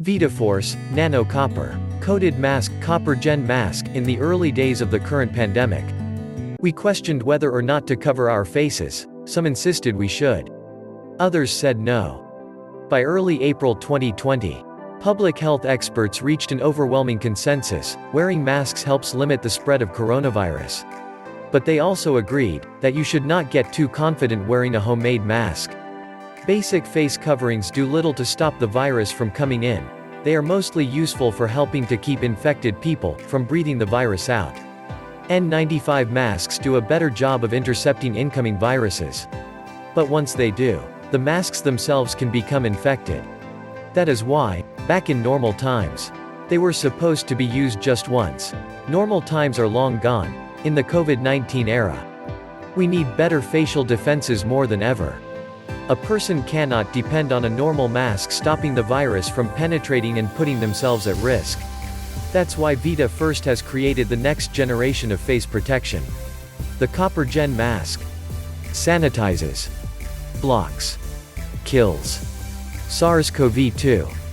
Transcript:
VidaForce, Nano-Copper, coated mask, copper gen mask. In the early days of the current pandemic, we questioned whether or not to cover our faces. Some insisted we should. Others said no. By early April 2020, public health experts reached an overwhelming consensus: wearing masks helps limit the spread of coronavirus. But they also agreed that you should not get too confident wearing a homemade mask. Basic face coverings do little to stop the virus from coming in. They are mostly useful for helping to keep infected people from breathing the virus out. N95 masks do a better job of intercepting incoming viruses. But once they do, the masks themselves can become infected. That is why, back in normal times, they were supposed to be used just once. Normal times are long gone. In the Covid-19 era, we need better facial defenses more than ever. A person cannot depend on a normal mask stopping the virus from penetrating and putting themselves at risk. That's why VidaFirst has created the next generation of face protection. The Copper Gen Mask. Sanitizes. Blocks. Kills SARS-CoV-2.